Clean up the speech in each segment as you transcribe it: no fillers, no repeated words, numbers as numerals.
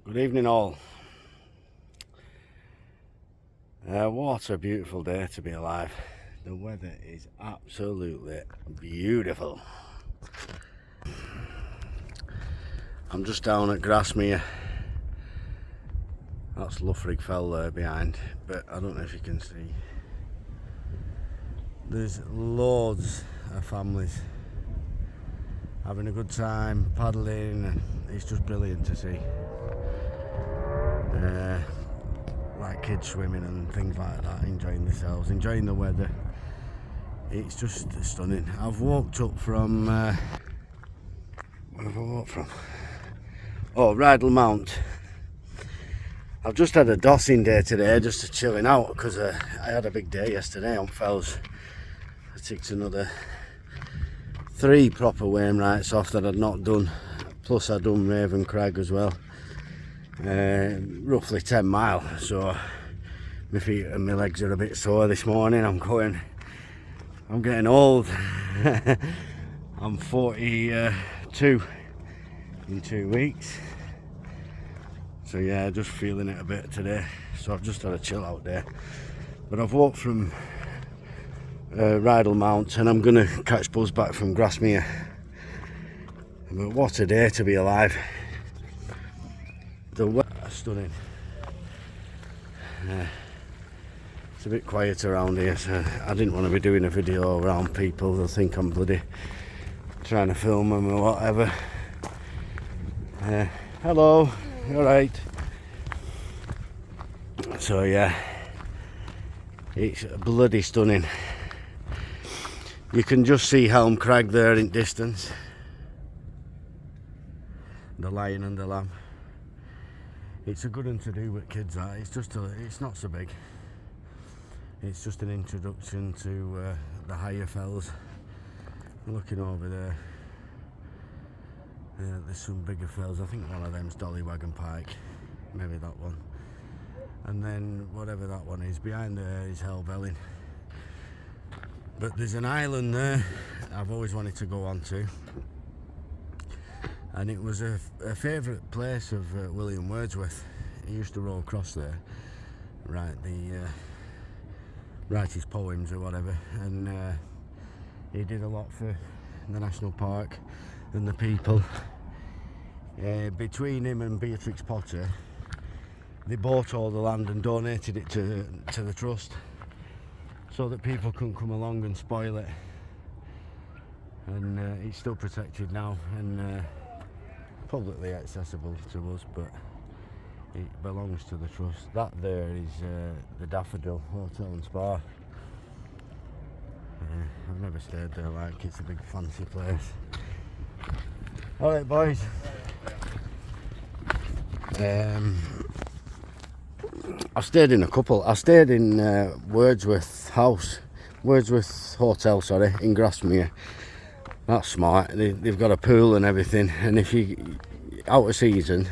Good evening all. What a beautiful day to be alive. The weather is absolutely beautiful. I'm just down at Grasmere. That's Loughrig Fell there behind, but I don't know if you can see. There's loads of families having a good time, paddling, and it's just brilliant to see. Like kids swimming and things like that, enjoying themselves, enjoying the weather. It's just stunning. I've walked up from where have I walked from? Oh, Rydal Mount. I've just had a dossing day today, just chilling out, because I had a big day yesterday on fells. I ticked another 3 proper Wainwrights off that I'd not done, plus I'd done Raven Crag as well. Roughly 10 mile, so my feet and my legs are a bit sore this morning. I'm getting old. I'm 42 in 2 weeks, so yeah, just feeling it a bit today. So I've just had a chill out day, but I've walked from Rydal Mount and I'm gonna catch bus back from Grasmere. But what a day to be alive. The weather is stunning. It's a bit quiet around here, so I didn't want to be doing a video around people. They'll think I'm bloody trying to film them or whatever. Hello, you alright? So yeah, it's bloody stunning. You can just see Helm Crag there in distance. The lion and the lamb. It's a good one to do with kids. That it's not so big. It's just an introduction to the higher fells. Looking over there, there's some bigger fells. I think one of them's Dollywagon Pike, maybe that one. And then whatever that one is behind there is Helvellyn. But there's an island there I've always wanted to go on to. And it was a favourite place of William Wordsworth. He used to row across there, write his poems or whatever, and he did a lot for the national park and the people. Between him and Beatrix Potter, they bought all the land and donated it to the trust, so that people couldn't come along and spoil it. And it's still protected now, and publicly accessible to us, but it belongs to the trust. That there is the Daffodil Hotel and Spa. I've never stayed there, like, it's a big fancy place. Alright boys, I've stayed in a couple. I stayed in Wordsworth Hotel, sorry, in Grasmere. That's smart. They've got a pool and everything, and if you out of season,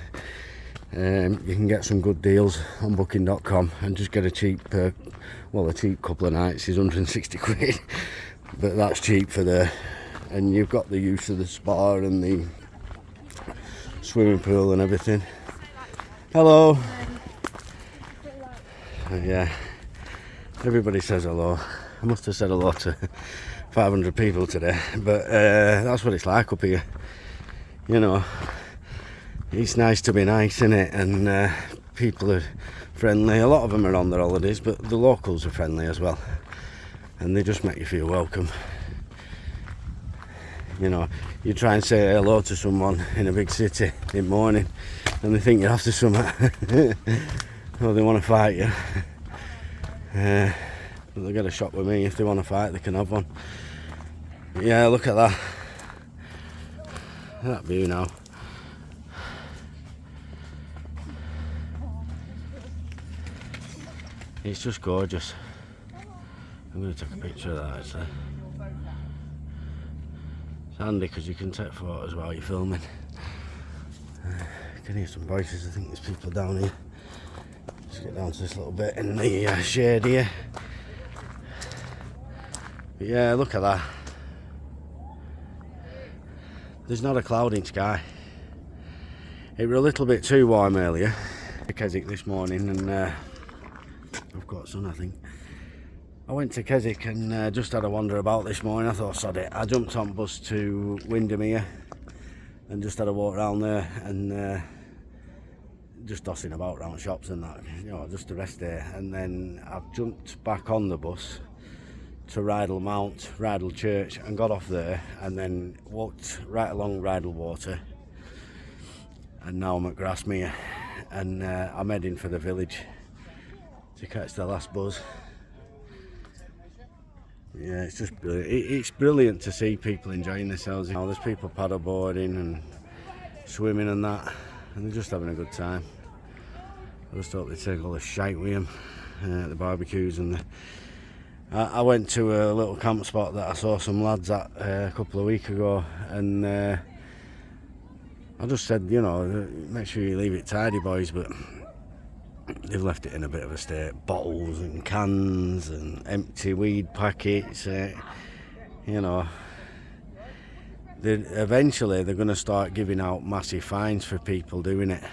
you can get some good deals on booking.com and just get a cheap couple of nights is 160 quid, but that's cheap for there. And you've got the use of the spa and the swimming pool and everything. Hello. Yeah, everybody says hello. I must have said hello to 500 people today, but that's what it's like up here. You know, it's nice to be nice, isn't it? And people are friendly. A lot of them are on their holidays, but the locals are friendly as well, and they just make you feel welcome. You know, you try and say hello to someone in a big city in the morning and they think you're after something or they want to fight you. But they get a shot with me. If they want to fight, they can have one. Yeah, look at that. That view now. It's just gorgeous. I'm going to take a picture of that actually. It's handy because you can take photos while you're filming. You can hear some voices. I think there's people down here. Let's get down to this little bit in the shade here. But yeah, look at that. There's not a cloud in sky. It was a little bit too warm earlier. Keswick this morning, and I've got sun, I think. I went to Keswick and just had a wander about this morning. I thought, sod it. I jumped on bus to Windermere and just had a walk around there and just dossing about around shops and that, you know, just the rest day. And then I've jumped back on the bus to Rydal Mount, Rydal Church, and got off there and then walked right along Rydal Water, and now I'm at Grasmere, and I'm heading for the village to catch the last buzz. Yeah, it's just brilliant. It's brilliant to see people enjoying themselves. You know, there's people paddleboarding and swimming and that, and they're just having a good time. I just hope they take all the shite with them, the barbecues and the... I went to a little camp spot that I saw some lads at a couple of weeks ago, and I just said, you know, make sure you leave it tidy, boys, but they've left it in a bit of a state. Bottles and cans and empty weed packets, you know. Eventually they're going to start giving out massive fines for people doing it.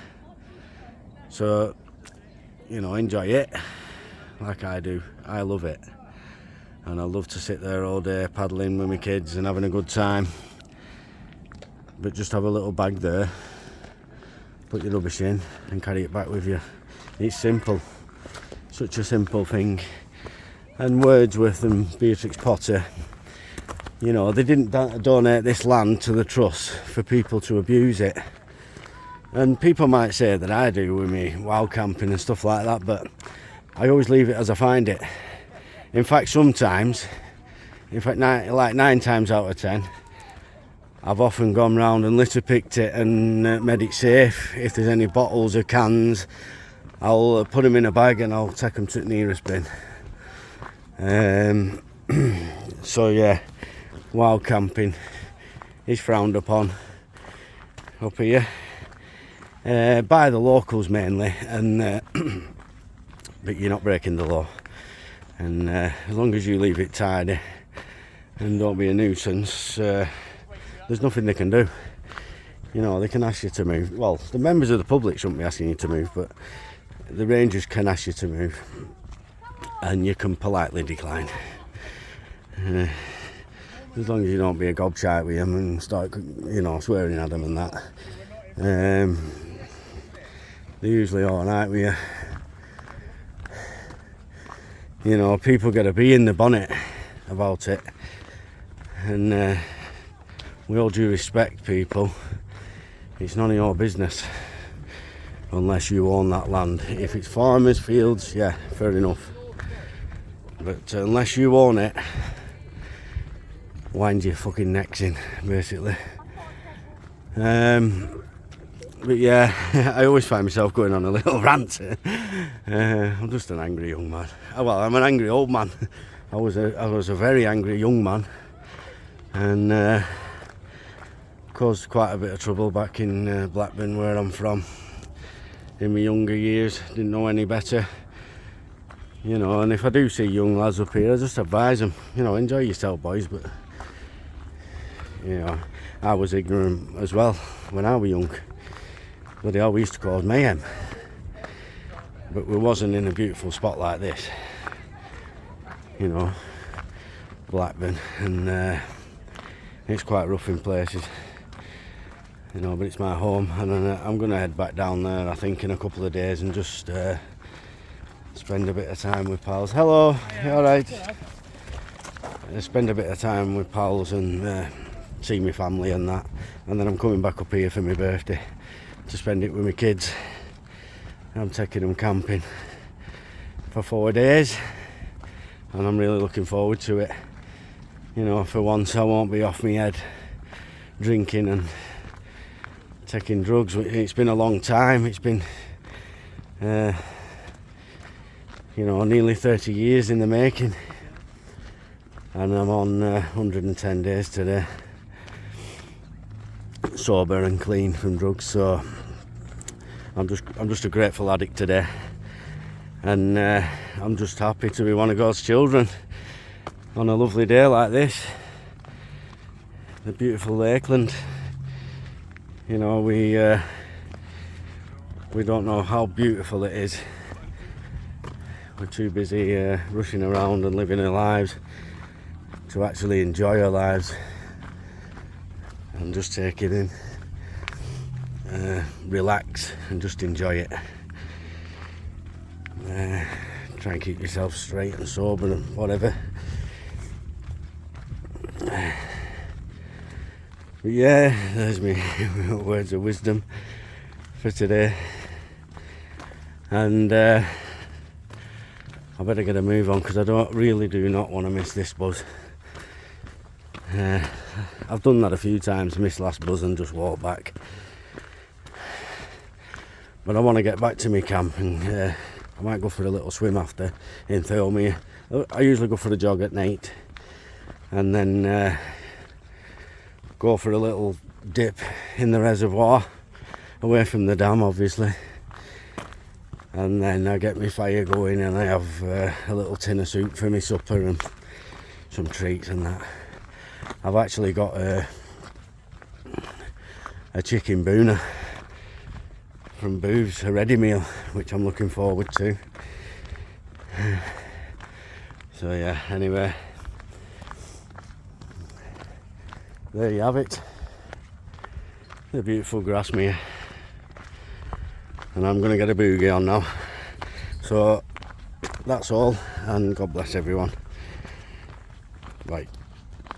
So, you know, enjoy it like I do. I love it. And I love to sit there all day paddling with my kids and having a good time. But just have a little bag there, put your rubbish in and carry it back with you. It's simple, such a simple thing. And Wordsworth and Beatrix Potter, you know, they didn't donate this land to the trust for people to abuse it. And people might say that I do with me wild camping and stuff like that, but I always leave it as I find it. In fact, sometimes, like 9 times out of 10, I've often gone round and litter picked it and made it safe. If there's any bottles or cans, I'll put them in a bag and I'll take them to the nearest bin. So yeah, wild camping is frowned upon up here by the locals mainly, and but you're not breaking the law. And as long as you leave it tidy and don't be a nuisance, there's nothing they can do. You know, they can ask you to move. Well, the members of the public shouldn't be asking you to move, but the rangers can ask you to move, and you can politely decline. As long as you don't be a gobshite with them and start, you know, swearing at them and that. They're usually alright with you. You know, people got to be in the bonnet about it, and with all due respect, people, it's none of your business unless you own that land. If it's farmers' fields, yeah, fair enough, but unless you own it, wind your fucking necks in, basically. But yeah, I always find myself going on a little rant. I'm just an angry young man. Well, I'm an angry old man. I was a very angry young man, and caused quite a bit of trouble back in Blackburn, where I'm from. In my younger years, didn't know any better. You know, and if I do see young lads up here, I just advise them, you know, enjoy yourself, boys. But you know, I was ignorant as well when I was young. Bloody hell, we used to cause mayhem, but we wasn't in a beautiful spot like this, you know, Blackburn, and it's quite rough in places, you know, but it's my home, and I'm going to head back down there, I think, in a couple of days, and just spend a bit of time with pals. Hello, you alright? Spend a bit of time with pals and see my family and that, and then I'm coming back up here for my birthday to spend it with my kids. I'm taking them camping for 4 days, and I'm really looking forward to it. You know, for once I won't be off my head drinking and taking drugs. It's been a long time. It's been you know, nearly 30 years in the making, and I'm on 110 days today, sober and clean from drugs. So I'm just a grateful addict today, and I'm just happy to be one of God's children on a lovely day like this, the beautiful Lakeland. You know, we we don't know how beautiful it is. We're too busy rushing around and living our lives to actually enjoy our lives and just take it in, relax and just enjoy it. Try and keep yourself straight and sober and whatever. But yeah, there's me words of wisdom for today. And I better get a move on because I do not want to miss this buzz. I've done that a few times, missed last buzz and just walk back. But I want to get back to my camp, and I might go for a little swim after in Thirlmere. I usually go for a jog at night and then go for a little dip in the reservoir, away from the dam obviously. And then I get my fire going and I have a little tin of soup for my supper and some treats and that. I've actually got a chicken booner from Booth's, a ready meal, which I'm looking forward to. So yeah, anyway, there you have it, the beautiful Grasmere. And I'm going to get a boogie on now. So that's all, and God bless everyone. Bye.